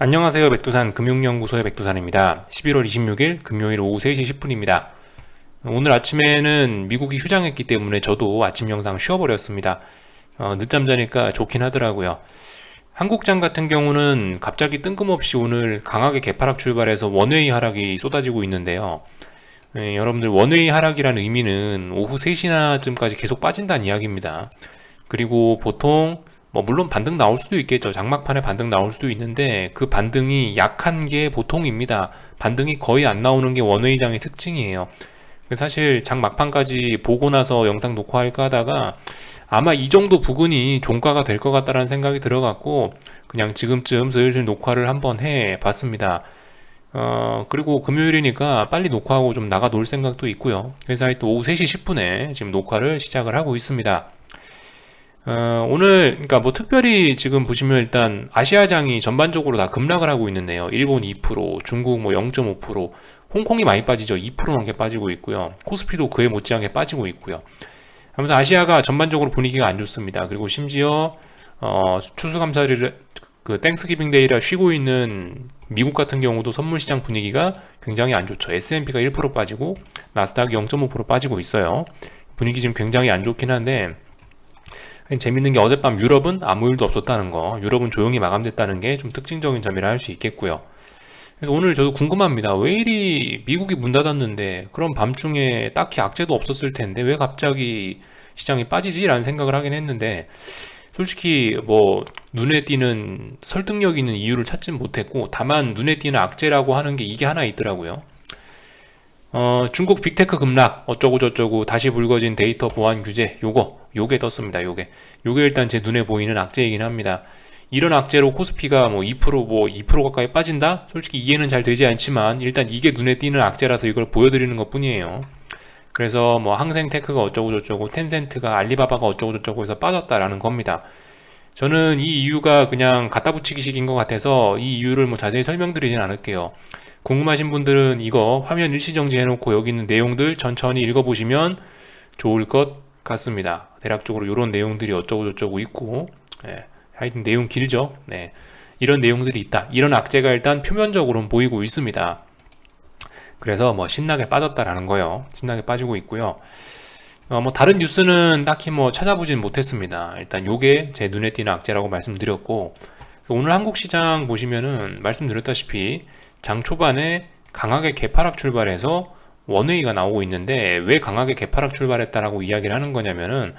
안녕하세요. 백두산 금융연구소의 백두산입니다. 11월 26일 금요일 오후 3시 10분입니다. 오늘 아침에는 미국이 휴장했기 때문에 저도 아침 영상 쉬어버렸습니다. 늦잠 자니까 좋긴 하더라고요. 한국장 같은 경우는 갑자기 뜬금없이 오늘 강하게 개파락 출발해서 원웨이 하락이 쏟아지고 있는데요. 여러분들 원웨이 하락이라는 의미는 오후 3시나쯤까지 계속 빠진다는 이야기입니다. 그리고 보통 물론 반등 나올 수도 있겠죠. 장막판에 반등 나올 수도 있는데 그 반등이 약한 게 보통입니다. 반등이 거의 안 나오는 게 원웨이장의 특징이에요. 사실 장막판까지 보고 나서 영상 녹화할까 하다가 아마 이 정도 부근이 종가가 될 것 같다라는 생각이 들어갔고 그냥 지금쯤 슬슬 녹화를 한번 해 봤습니다. 그리고 금요일이니까 빨리 녹화하고 좀 나가 놀 생각도 있고요. 그래서 또 오후 3시 10분에 지금 녹화를 시작을 하고 있습니다. 오늘 그러니까 특별히 지금 보시면 일단 아시아장이 전반적으로 다 급락을 하고 있는데요. 일본 2%, 중국 0.5%, 홍콩이 많이 빠지죠. 2% 넘게 빠지고 있고요. 코스피도 그에 못지않게 빠지고 있고요. 아무튼 아시아가 전반적으로 분위기가 안 좋습니다. 그리고 심지어 추수감사를 그 땡스기빙 데이라 쉬고 있는 미국 같은 경우도 선물 시장 분위기가 굉장히 안 좋죠. S&P가 1% 빠지고 나스닥이 0.5% 빠지고 있어요. 분위기 지금 굉장히 안 좋긴 한데 재밌는 게 어젯밤 유럽은 아무 일도 없었다는 거, 유럽은 조용히 마감됐다는 게 좀 특징적인 점이라 할 수 있겠고요. 그래서 오늘 저도 궁금합니다. 왜 이리 미국이 문 닫았는데 그럼 밤중에 딱히 악재도 없었을 텐데 왜 갑자기 시장이 빠지지? 라는 생각을 하긴 했는데 솔직히 눈에 띄는 설득력 있는 이유를 찾진 못했고 다만 눈에 띄는 악재라고 하는 게 이게 하나 있더라고요. 중국 빅테크 급락 어쩌고저쩌고 다시 불거진 데이터 보안 규제 요게 떴습니다. 요게 일단 제 눈에 보이는 악재이긴 합니다. 이런 악재로 코스피가 2% 가까이 빠진다? 솔직히 이해는 잘 되지 않지만 일단 이게 눈에 띄는 악재라서 이걸 보여드리는 것 뿐이에요. 그래서 항생테크가 어쩌고저쩌고 텐센트가 알리바바가 어쩌고저쩌고 해서 빠졌다라는 겁니다. 저는 이 이유가 그냥 갖다 붙이기식인 것 같아서 이 이유를 자세히 설명드리진 않을게요. 궁금하신 분들은 이거 화면 일시정지 해놓고 여기 있는 내용들 천천히 읽어보시면 좋을 것 같습니다. 대략적으로 이런 내용들이 어쩌고저쩌고 있고 하여튼 내용 길죠. 이런 내용들이 있다. 이런 악재가 일단 표면적으로는 보이고 있습니다. 그래서 신나게 빠졌다라는 거예요. 신나게 빠지고 있고요. 다른 뉴스는 딱히 찾아보진 못했습니다. 일단 요게 제 눈에 띄는 악재라고 말씀드렸고 오늘 한국 시장 보시면은 말씀드렸다시피 장 초반에 강하게 개파락 출발해서 원웨이가 나오고 있는데 왜 강하게 개파락 출발했다라고 이야기를 하는 거냐면은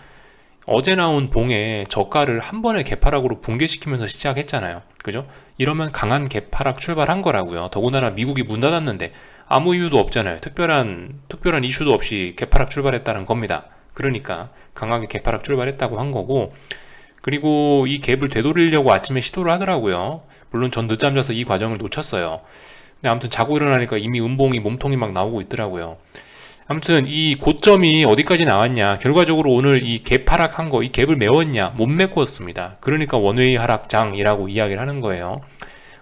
어제 나온 봉에 저가를 한 번에 개파락으로 붕괴시키면서 시작했잖아요. 그죠? 이러면 강한 개파락 출발한 거라고요. 더군다나 미국이 문 닫았는데 아무 이유도 없잖아요. 특별한 이슈도 없이 개파락 출발했다는 겁니다. 그러니까 강하게 개파락 출발했다고 한 거고 그리고 이 갭을 되돌리려고 아침에 시도를 하더라고요. 물론 전 늦잠 자서 이 과정을 놓쳤어요. 근데 아무튼 자고 일어나니까 이미 음봉이 몸통이 막 나오고 있더라고요. 아무튼 이 고점이 어디까지 나왔냐, 결과적으로 오늘 이 갭 하락한 거, 이 갭을 메웠냐, 못 메꿨습니다. 그러니까 원웨이 하락장이라고 이야기를 하는 거예요.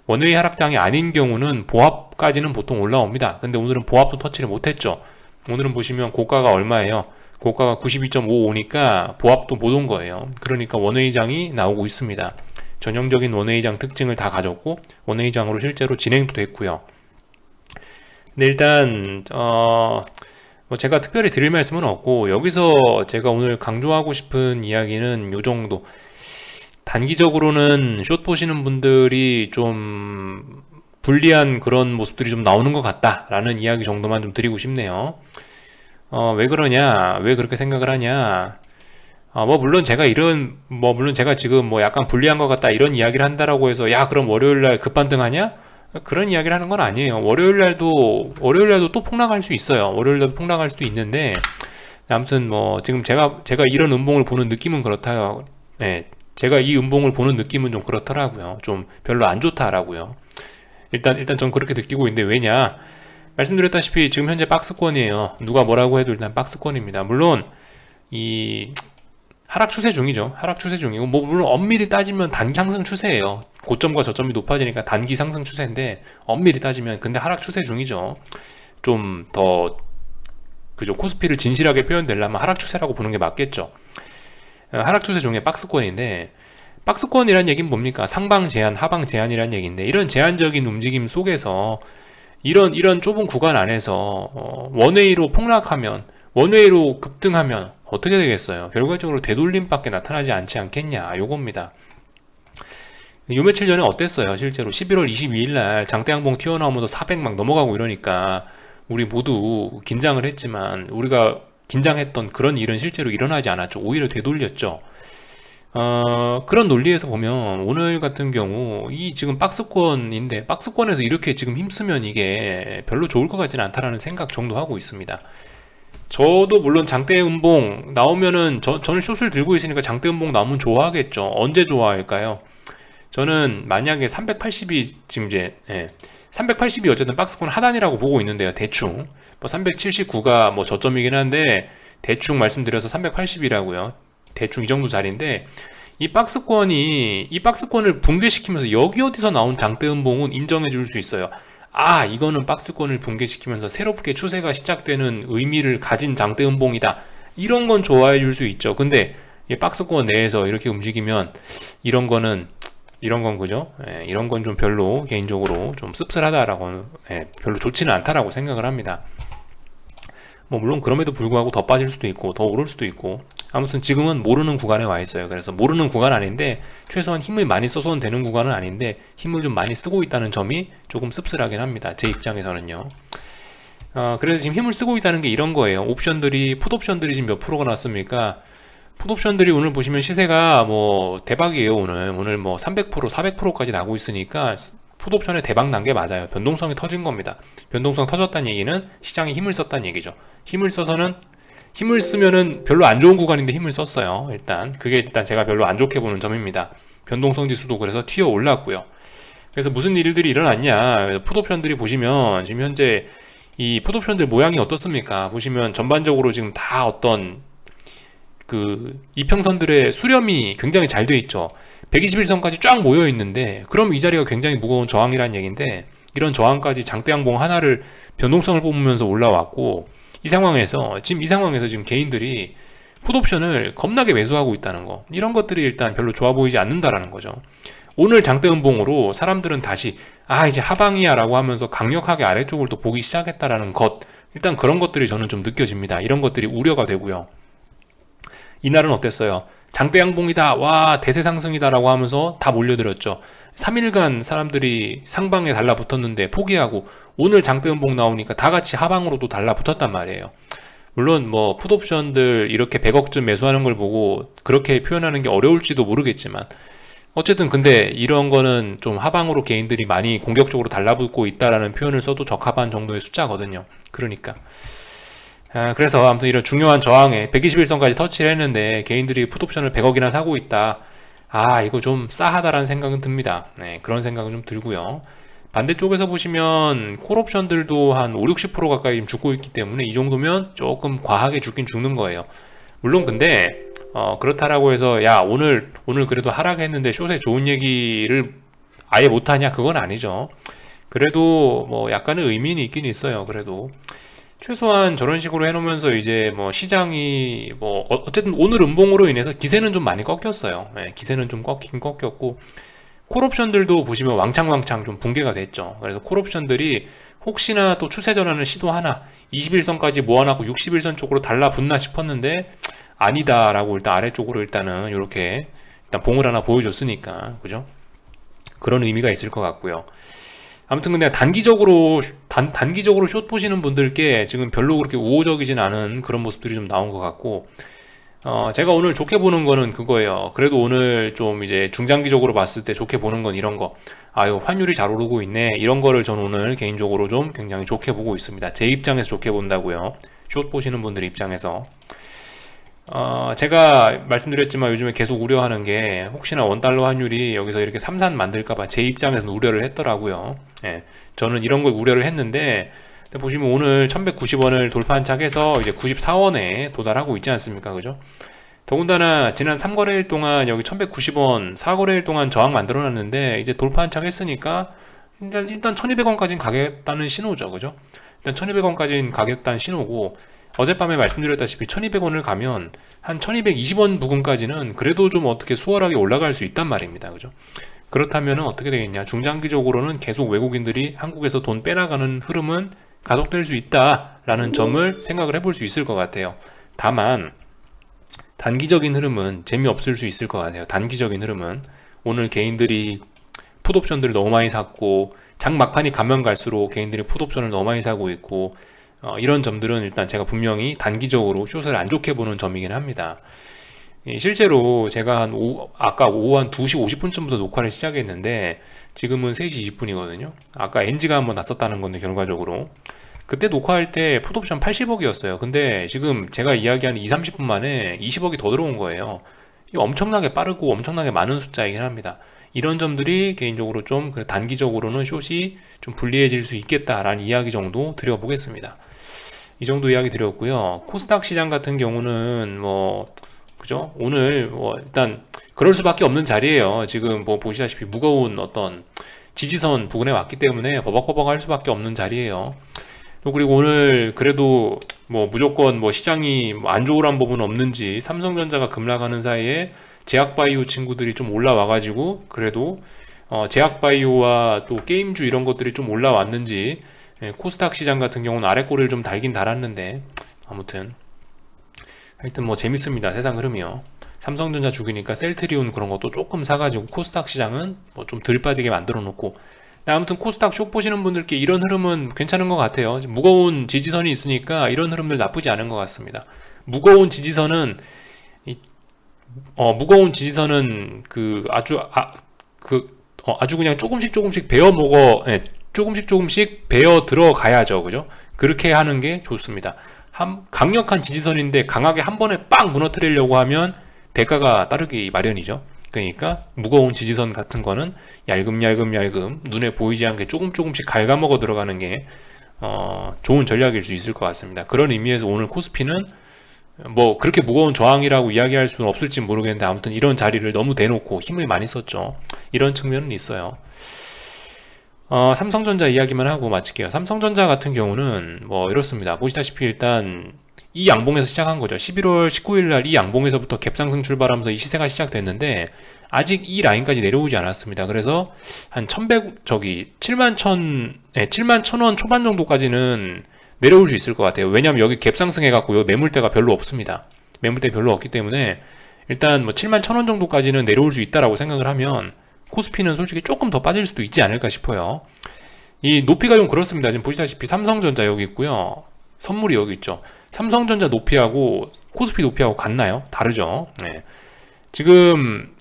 원웨이 하락장이 아닌 경우는 보합까지는 보통 올라옵니다. 근데 오늘은 보합도 터치를 못했죠. 오늘은 보시면 고가가 얼마예요? 고가가 92.55니까 보합도 못 온 거예요. 그러니까 원웨이장이 나오고 있습니다. 전형적인 원웨이장 특징을 다 가졌고 원웨이장으로 실제로 진행도 됐고요. 근데 일단 제가 특별히 드릴 말씀은 없고 여기서 제가 오늘 강조하고 싶은 이야기는 요 정도. 단기적으로는 숏 보시는 분들이 좀 불리한 그런 모습들이 좀 나오는 것 같다라는 이야기 정도만 좀 드리고 싶네요. 왜 그러냐, 왜 그렇게 생각을 하냐. 물론 제가 지금 약간 불리한 것 같다 이런 이야기를 한다라고 해서 야 그럼 월요일날 급반등하냐? 그런 이야기를 하는 건 아니에요. 월요일날도 또 폭락할 수 있어요. 월요일날도 폭락할 수도 있는데 아무튼 지금 제가 이런 음봉을 보는 느낌은 그렇다요. 제가 이 음봉을 보는 느낌은 좀 그렇더라고요. 좀 별로 안 좋다라고요. 일단 전 그렇게 느끼고 있는데 왜냐? 말씀드렸다시피 지금 현재 박스권이에요. 누가 뭐라고 해도 일단 박스권입니다. 물론 이 하락 추세 중이죠. 하락 추세 중이고 물론 엄밀히 따지면 단기 상승 추세예요. 고점과 저점이 높아지니까 단기 상승 추세인데 엄밀히 따지면 근데 하락 추세 중이죠. 좀 더 그죠? 코스피를 진실하게 표현되려면 하락 추세라고 보는 게 맞겠죠. 하락 추세 중에 박스권인데 박스권이란 얘기는 뭡니까? 상방 제한, 하방 제한이란 얘기인데, 이런 제한적인 움직임 속에서 이런 좁은 구간 안에서 원웨이로 폭락하면, 원웨이로 급등하면 어떻게 되겠어요? 결과적으로 되돌림밖에 나타나지 않지 않겠냐, 요겁니다. 요 며칠 전에 어땠어요? 실제로 11월 22일 날 장대양봉 튀어나오면서 400 막 넘어가고 이러니까 우리 모두 긴장을 했지만, 우리가 긴장했던 그런 일은 실제로 일어나지 않았죠. 오히려 되돌렸죠. 그런 논리에서 보면 오늘 같은 경우 이 지금 박스권인데, 박스권에서 이렇게 지금 힘쓰면 이게 별로 좋을 것 같지는 않다라는 생각 정도 하고 있습니다. 저도 물론 장대음봉 나오면은 저는 숏을 들고 있으니까 장대음봉 나오면 좋아하겠죠. 언제 좋아할까요? 저는 만약에 380이 지금 이제 380이 어쨌든 박스권 하단이라고 보고 있는데요. 대충 뭐 379가 뭐 저점이긴 한데 대충 말씀드려서 380이라고요. 대충 이 정도 자리인데, 이 박스권을 붕괴시키면서 여기 어디서 나온 장대음봉은 인정해 줄 수 있어요. 아, 이거는 박스권을 붕괴시키면서 새롭게 추세가 시작되는 의미를 가진 장대음봉이다, 이런 건 좋아해 줄 수 있죠. 근데 이 박스권 내에서 이렇게 움직이면 이런 건 그죠? 이런 건 좀 별로 개인적으로 좀 씁쓸하다라고, 별로 좋지는 않다라고 생각을 합니다. 뭐 물론 그럼에도 불구하고 더 빠질 수도 있고 더 오를 수도 있고, 아무튼 지금은 모르는 구간에 와 있어요. 그래서 모르는 구간 아닌데, 최소한 힘을 많이 써서는 되는 구간은 아닌데 힘을 좀 많이 쓰고 있다는 점이 조금 씁쓸하긴 합니다, 제 입장에서는요. 그래서 지금 힘을 쓰고 있다는 게 이런 거예요. 풋옵션들이 지금 몇 프로가 났습니까? 풋옵션들이 오늘 보시면 시세가 뭐 대박이에요. 오늘 뭐 300%, 400%까지 나고 있으니까 풋옵션에 대박 난 게 맞아요. 변동성이 터진 겁니다. 변동성 터졌다는 얘기는 시장이 힘을 썼다는 얘기죠. 힘을 쓰면은 별로 안 좋은 구간인데 힘을 썼어요. 그게 일단 제가 별로 안 좋게 보는 점입니다. 변동성 지수도 그래서 튀어 올랐고요. 그래서 무슨 일들이 일어났냐? 풋옵션들이 보시면 지금 현재 이 풋옵션들 모양이 어떻습니까? 보시면 전반적으로 지금 다 어떤 그 이평선들의 수렴이 굉장히 잘 돼 있죠. 121선까지 쫙 모여 있는데, 그럼 이 자리가 굉장히 무거운 저항이라는 얘기인데, 이런 저항까지 장대양봉 하나를 변동성을 뽑으면서 올라왔고, 이 상황에서 지금 개인들이 풋옵션을 겁나게 매수하고 있다는 거, 이런 것들이 일단 별로 좋아 보이지 않는다라는 거죠. 오늘 장대음봉으로 사람들은 다시 이제 하방이야 라고 하면서 강력하게 아래쪽을 또 보기 시작했다라는 것, 일단 그런 것들이 저는 좀 느껴집니다. 이런 것들이 우려가 되고요. 이날은 어땠어요? 장대양봉이다, 와 대세 상승이다 라고 하면서 다 몰려들었죠. 3일간 사람들이 상방에 달라붙었는데 포기하고, 오늘 장대음봉 나오니까 다 같이 하방으로도 달라붙었단 말이에요. 물론 뭐 풋옵션들 이렇게 100억쯤 매수하는 걸 보고 그렇게 표현하는 게 어려울지도 모르겠지만, 어쨌든 근데 이런 거는 좀 하방으로 개인들이 많이 공격적으로 달라붙고 있다라는 표현을 써도 적합한 정도의 숫자거든요. 그러니까 그래서 아무튼 이런 중요한 저항에 121선까지 터치를 했는데 개인들이 풋옵션을 100억이나 사고 있다, 이거 좀 싸하다라는 생각은 듭니다. 그런 생각은 좀 들고요. 반대쪽에서 보시면 콜옵션들도 한 5, 60% 가까이 지금 죽고 있기 때문에 이 정도면 조금 과하게 죽긴 죽는 거예요. 물론 근데 그렇다라고 해서 야 오늘 그래도 하락했는데 숏에 좋은 얘기를 아예 못하냐, 그건 아니죠. 그래도 뭐 약간의 의미는 있긴 있어요. 그래도 최소한 저런 식으로 해놓으면서 이제 뭐 시장이 뭐 어쨌든 오늘 음봉으로 인해서 기세는 좀 많이 꺾였어요. 기세는 좀 꺾였고, 콜옵션들도 보시면 왕창 좀 붕괴가 됐죠. 그래서 콜옵션들이 혹시나 또 추세 전환을 시도하나 21선까지 모아놨고 61선 쪽으로 달라붙나 싶었는데 아니다라고 일단 아래쪽으로 일단은 이렇게 일단 봉을 하나 보여줬으니까, 그죠? 그런 의미가 있을 것 같고요. 아무튼 근데 단기적으로 숏 보시는 분들께 지금 별로 그렇게 우호적이진 않은 그런 모습들이 좀 나온 것 같고, 제가 오늘 좋게 보는 거는 그거예요. 그래도 오늘 좀 이제 중장기적으로 봤을 때 좋게 보는 건 이런 거, 환율이 잘 오르고 있네, 이런 거를 저는 오늘 개인적으로 좀 굉장히 좋게 보고 있습니다. 제 입장에서 좋게 본다고요. 숏 보시는 분들 입장에서. 제가 말씀드렸지만 요즘에 계속 우려하는 게 혹시나 원달러 환율이 여기서 이렇게 삼산 만들까봐 제 입장에서는 우려를 했더라고요. 저는 이런 걸 우려를 했는데, 보시면 오늘 1190원을 돌파한 착해서 이제 94원에 도달하고 있지 않습니까? 그죠? 더군다나 지난 3거래일 동안 여기 1190원 4거래일 동안 저항 만들어 놨는데 이제 돌파한 착 했으니까 일단 1200원까지는 가겠다는 신호죠. 그죠? 일단 1200원까지는 가겠다는 신호고, 어젯밤에 말씀드렸다시피 1200원을 가면 한 1220원 부근까지는 그래도 좀 어떻게 수월하게 올라갈 수 있단 말입니다. 그죠? 그렇다면 어떻게 되겠냐? 중장기적으로는 계속 외국인들이 한국에서 돈 빼나가는 흐름은 가속될 수 있다라는 점을 생각을 해볼 수 있을 것 같아요. 다만 단기적인 흐름은 재미없을 수 있을 것 같아요. 단기적인 흐름은 오늘 개인들이 풋옵션들을 너무 많이 샀고 장 막판이 가면 갈수록 개인들이 풋옵션을 너무 많이 사고 있고 이런 점들은 일단 제가 분명히 단기적으로 숏을 안 좋게 보는 점이긴 합니다. 실제로 제가 아까 오후 한 2시 50분쯤부터 녹화를 시작했는데 지금은 3시 20분이거든요. 아까 NG가 한번 났었다는 건데 결과적으로 그때 녹화할 때 풋옵션 80억이었어요. 근데 지금 제가 이야기한 2-30분 만에 20억이 더 들어온 거예요. 이거 엄청나게 빠르고 엄청나게 많은 숫자이긴 합니다. 이런 점들이 개인적으로 좀 단기적으로는 숏이 좀 불리해질 수 있겠다라는 이야기 정도 드려보겠습니다. 이 정도 이야기 드렸고요. 코스닥 시장 같은 경우는 그죠? 오늘 일단 그럴 수밖에 없는 자리예요. 지금 보시다시피 무거운 어떤 지지선 부근에 왔기 때문에 버벅버벅 할 수밖에 없는 자리예요. 또 그리고 오늘 그래도 무조건 시장이 안 좋으란 부분은 없는지 삼성전자가 급락하는 사이에 제약바이오 친구들이 좀 올라와가지고 그래도 제약바이오와 또 게임주 이런 것들이 좀 올라왔는지 코스닥 시장 같은 경우는 아래 꼬리를 좀 달긴 달았는데 아무튼 하여튼 재밌습니다. 세상 흐름이요. 삼성전자 죽이니까 셀트리온 그런 것도 조금 사가지고 코스닥 시장은 좀 덜 빠지게 만들어 놓고 아무튼 코스닥 숏 보시는 분들께 이런 흐름은 괜찮은 것 같아요. 무거운 지지선이 있으니까 이런 흐름들 나쁘지 않은 것 같습니다. 무거운 지지선은 아주 그냥 조금씩 베어 먹어, 조금씩 베어 들어가야죠. 그죠? 그렇게 하는 게 좋습니다. 강력한 지지선인데 강하게 한 번에 빵 무너뜨리려고 하면 대가가 따르기 마련이죠. 그러니까 무거운 지지선 같은 거는 얄금 눈에 보이지 않게 조금씩 갉아먹어 들어가는 게 좋은 전략일 수 있을 것 같습니다. 그런 의미에서 오늘 코스피는 그렇게 무거운 저항이라고 이야기할 수는 없을지 모르겠는데 아무튼 이런 자리를 너무 대놓고 힘을 많이 썼죠. 이런 측면은 있어요. 삼성전자 이야기만 하고 마칠게요. 삼성전자 같은 경우는 이렇습니다. 보시다시피 일단 이 양봉에서 시작한 거죠. 11월 19일 날 이 양봉에서부터 갭상승 출발하면서 이 시세가 시작됐는데 아직 이 라인까지 내려오지 않았습니다. 그래서 한 7만 1,000원 초반 정도까지는 내려올 수 있을 것 같아요. 왜냐하면 여기 갭상승 해갖고요. 매물대가 별로 없습니다. 매물대 별로 없기 때문에 일단 7만 1,000원 정도까지는 내려올 수 있다라고 생각을 하면 코스피는 솔직히 조금 더 빠질 수도 있지 않을까 싶어요. 이 높이가 좀 그렇습니다. 지금 보시다시피 삼성전자 여기 있고요. 선물이 여기 있죠. 삼성전자 높이하고 코스피 높이하고 같나요? 다르죠. 네. 지금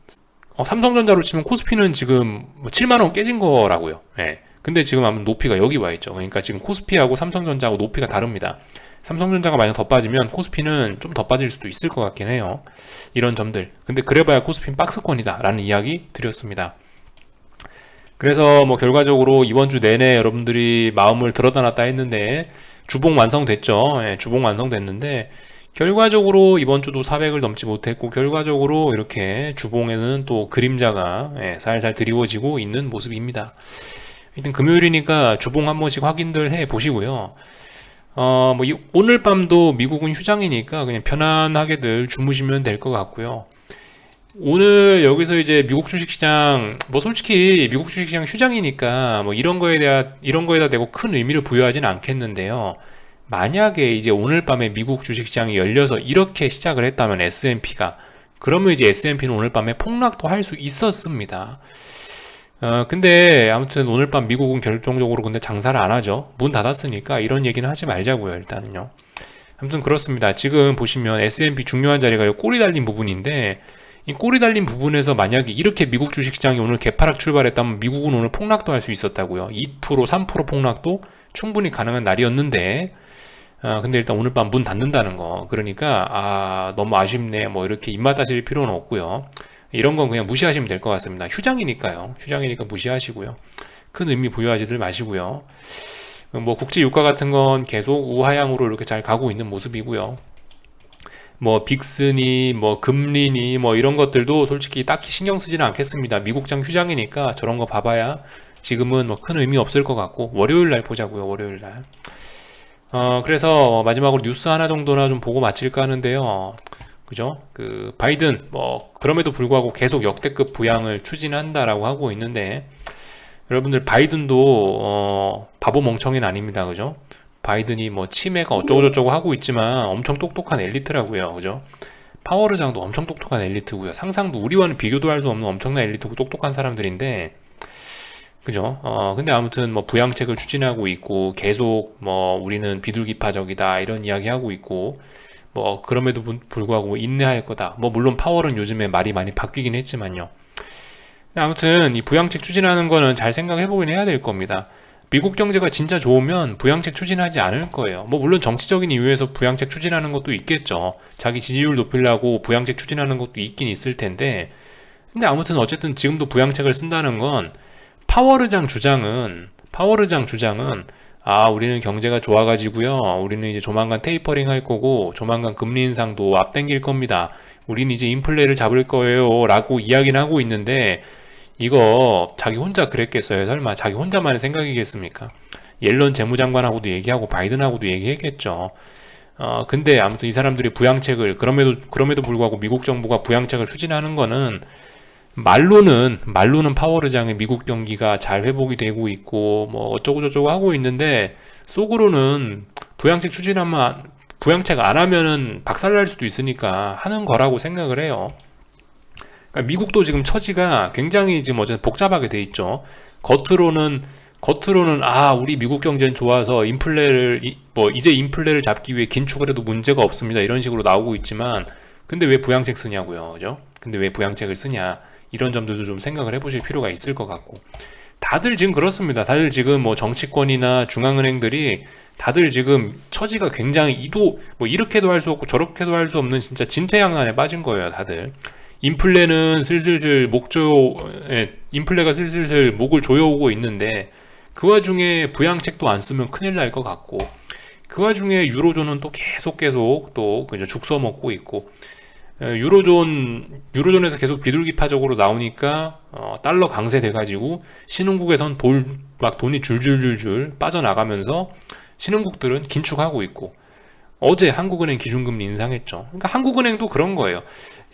삼성전자로 치면 코스피는 지금 7만원 깨진 거라고요. 네. 근데 지금 아마 높이가 여기 와 있죠. 그러니까 지금 코스피하고 삼성전자하고 높이가 다릅니다. 삼성전자가 만약 더 빠지면 코스피는 좀 더 빠질 수도 있을 것 같긴 해요. 이런 점들. 근데 그래봐야 코스피는 박스권이다 라는 이야기 드렸습니다. 그래서 결과적으로 이번 주 내내 여러분들이 마음을 들었다 놨다 했는데 주봉 완성됐죠. 예, 주봉 완성됐는데 결과적으로 이번 주도 400을 넘지 못했고 결과적으로 이렇게 주봉에는 또 그림자가 살살 드리워지고 있는 모습입니다. 일단 금요일이니까 주봉 한 번씩 확인들 해 보시고요. 오늘 밤도 미국은 휴장이니까 그냥 편안하게들 주무시면 될 것 같고요. 오늘 여기서 이제 미국 주식시장 솔직히 미국 주식시장 휴장이니까 이런 거에다 대고 큰 의미를 부여하진 않겠는데요. 만약에 이제 오늘 밤에 미국 주식시장이 열려서 이렇게 시작을 했다면 S&P가 그러면 이제 S&P는 오늘 밤에 폭락도 할 수 있었습니다. 근데 아무튼 오늘 밤 미국은 결정적으로 근데 장사를 안 하죠. 문 닫았으니까 이런 얘기는 하지 말자고요. 일단은요. 아무튼 그렇습니다. 지금 보시면 S&P 중요한 자리가 이 꼬리 달린 부분인데 이 꼬리 달린 부분에서 만약에 이렇게 미국 주식시장이 오늘 개파락 출발했다면 미국은 오늘 폭락도 할 수 있었다고요. 2%, 3% 폭락도 충분히 가능한 날이었는데 근데 일단 오늘 밤 문 닫는다는 거 그러니까 너무 아쉽네 이렇게 입맛 다실 필요는 없고요. 이런 건 그냥 무시하시면 될 것 같습니다. 휴장이니까요. 휴장이니까 무시하시고요. 큰 의미 부여하지들 마시고요. 국제 유가 같은 건 계속 우하향으로 이렇게 잘 가고 있는 모습이고요. 빅스니 금리니 이런 것들도 솔직히 딱히 신경 쓰지는 않겠습니다. 미국장 휴장이니까 저런 거 봐봐야 지금은 큰 의미 없을 것 같고 월요일 날 보자고요. 월요일 날. 그래서 마지막으로 뉴스 하나 정도나 좀 보고 마칠까 하는데요. 그죠? 바이든, 그럼에도 불구하고 계속 역대급 부양을 추진한다라고 하고 있는데, 여러분들, 바이든도, 바보 멍청이는 아닙니다. 그죠? 바이든이 뭐 치매가 어쩌고저쩌고 하고 있지만 엄청 똑똑한 엘리트라고요. 그죠? 파워르장도 엄청 똑똑한 엘리트고요. 상상도, 우리와는 비교도 할 수 없는 엄청난 엘리트고 똑똑한 사람들인데, 그죠? 근데 아무튼 뭐 부양책을 추진하고 있고, 계속 뭐 우리는 비둘기파적이다, 이런 이야기 하고 있고, 뭐 그럼에도 불구하고 뭐 인내할 거다. 뭐 물론 파월은 요즘에 말이 많이 바뀌긴 했지만요. 아무튼 이 부양책 추진하는 거는 잘 생각해 보긴 해야 될 겁니다. 미국 경제가 진짜 좋으면 부양책 추진하지 않을 거예요. 뭐 물론 정치적인 이유에서 부양책 추진하는 것도 있겠죠. 자기 지지율 높이려고 부양책 추진하는 것도 있긴 있을 텐데, 근데 아무튼 어쨌든 지금도 부양책을 쓴다는 건, 파워르장 주장은 우리는 경제가 좋아가지고요. 우리는 이제 조만간 테이퍼링 할 거고, 조만간 금리 인상도 앞당길 겁니다. 우리는 이제 인플레를 잡을 거예요. 라고 이야기는 하고 있는데, 이거 자기 혼자 그랬겠어요? 설마 자기 혼자만의 생각이겠습니까? 옐런 재무장관하고도 얘기하고, 바이든하고도 얘기했겠죠. 근데 아무튼 이 사람들이 부양책을, 그럼에도 불구하고 미국 정부가 부양책을 추진하는 거는, 말로는 파워르장의 미국 경기가 잘 회복이 되고 있고 뭐 어쩌고저쩌고 하고 있는데, 속으로는 부양책 안 하면은 박살날 수도 있으니까 하는 거라고 생각을 해요. 그러니까 미국도 지금 처지가 굉장히 지금 어제 복잡하게 돼 있죠. 겉으로는 우리 미국 경제는 좋아서 이제 인플레를 잡기 위해 긴축을 해도 문제가 없습니다, 이런 식으로 나오고 있지만, 근데 왜 부양책 쓰냐고요. 그죠? 근데 왜 부양책을 쓰냐, 이런 점들도 좀 생각을 해보실 필요가 있을 것 같고, 다들 지금 그렇습니다. 다들 지금 뭐 정치권이나 중앙은행들이 다들 지금 처지가 굉장히 뭐 이렇게도 할 수 없고 저렇게도 할 수 없는 진짜 진퇴양난에 빠진 거예요, 다들. 인플레가 슬슬슬 목을 조여오고 있는데, 그 와중에 부양책도 안 쓰면 큰일 날 것 같고, 그 와중에 유로존은 또 계속 또 그죠, 죽 써먹고 있고, 유로존에서 계속 비둘기파적으로 나오니까 달러 강세돼가지고 신흥국에선 돈이 줄줄줄줄 빠져나가면서 신흥국들은 긴축하고 있고, 어제 한국은행 기준금리 인상했죠. 그러니까 한국은행도 그런 거예요.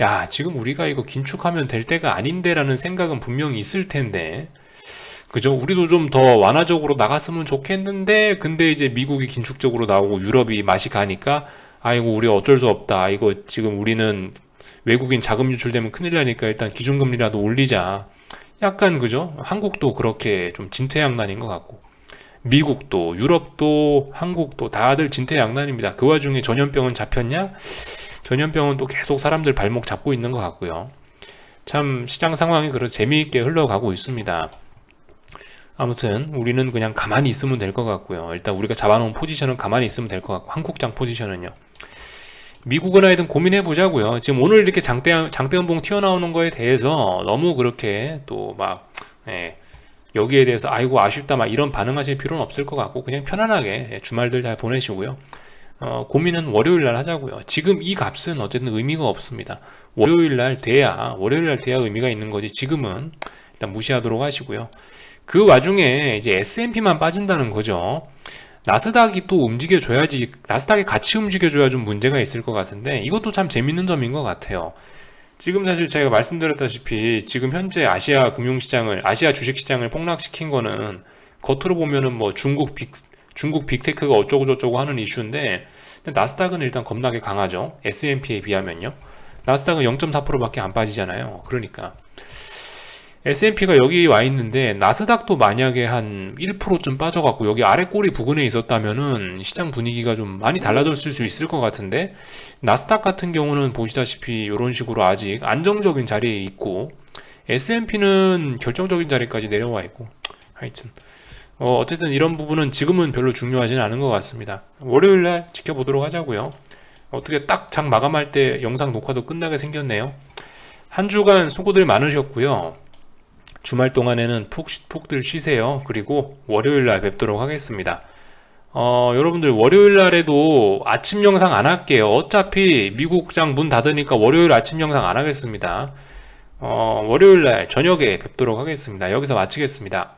야, 지금 우리가 이거 긴축하면 될 때가 아닌데라는 생각은 분명히 있을 텐데, 그죠? 우리도 좀 더 완화적으로 나갔으면 좋겠는데, 근데 이제 미국이 긴축적으로 나오고 유럽이 맛이 가니까, 아이고 우리 어쩔 수 없다, 이거 지금 우리는 외국인 자금 유출되면 큰일 나니까 일단 기준금리라도 올리자. 약간 그죠? 한국도 그렇게 좀 진퇴양난인 것 같고, 미국도 유럽도 한국도 다들 진퇴양난입니다. 그 와중에 전염병은 잡혔냐? 전염병은 또 계속 사람들 발목 잡고 있는 것 같고요. 참 시장 상황이 그렇게 재미있게 흘러가고 있습니다. 아무튼 우리는 그냥 가만히 있으면 될 것 같고요. 일단 우리가 잡아놓은 포지션은 가만히 있으면 될 것 같고, 한국장 포지션은요. 미국은 하여튼 고민해 보자고요. 지금 오늘 이렇게 장대음봉 튀어나오는 거에 대해서 너무 그렇게 또 여기에 대해서 아이고 아쉽다 막 이런 반응하실 필요는 없을 것 같고, 그냥 편안하게 주말들 잘 보내시고요. 고민은 월요일 날 하자고요. 지금 이 값은 어쨌든 의미가 없습니다. 월요일 날 돼야 의미가 있는 거지, 지금은 일단 무시하도록 하시고요. 그 와중에 이제 S&P만 빠진다는 거죠. 나스닥이 또 움직여줘야지, 나스닥이 같이 움직여줘야 좀 문제가 있을 것 같은데, 이것도 참 재밌는 점인 것 같아요. 지금 사실 제가 말씀드렸다시피 지금 현재 아시아 주식시장을 폭락시킨 거는, 겉으로 보면은 뭐 중국 빅테크가 어쩌고저쩌고 하는 이슈인데, 나스닥은 일단 겁나게 강하죠. S&P에 비하면요. 나스닥은 0.4%밖에 안 빠지잖아요. 그러니까 S&P가 여기 와 있는데, 나스닥도 만약에 한 1%쯤 빠져갖고 여기 아래 꼬리 부근에 있었다면은 시장 분위기가 좀 많이 달라졌을 수 있을 것 같은데, 나스닥 같은 경우는 보시다시피 이런 식으로 아직 안정적인 자리에 있고, S&P는 결정적인 자리까지 내려와 있고, 하여튼 어쨌든 이런 부분은 지금은 별로 중요하지는 않은 것 같습니다. 월요일날 지켜보도록 하자고요. 어떻게 딱 장 마감할 때 영상 녹화도 끝나게 생겼네요. 한 주간 수고들 많으셨고요. 주말 동안에는 푹들 쉬세요. 그리고 월요일날 뵙도록 하겠습니다. 여러분들 월요일날에도 아침 영상 안 할게요. 어차피 미국장 문 닫으니까 월요일 아침 영상 안 하겠습니다. 월요일날 저녁에 뵙도록 하겠습니다. 여기서 마치겠습니다.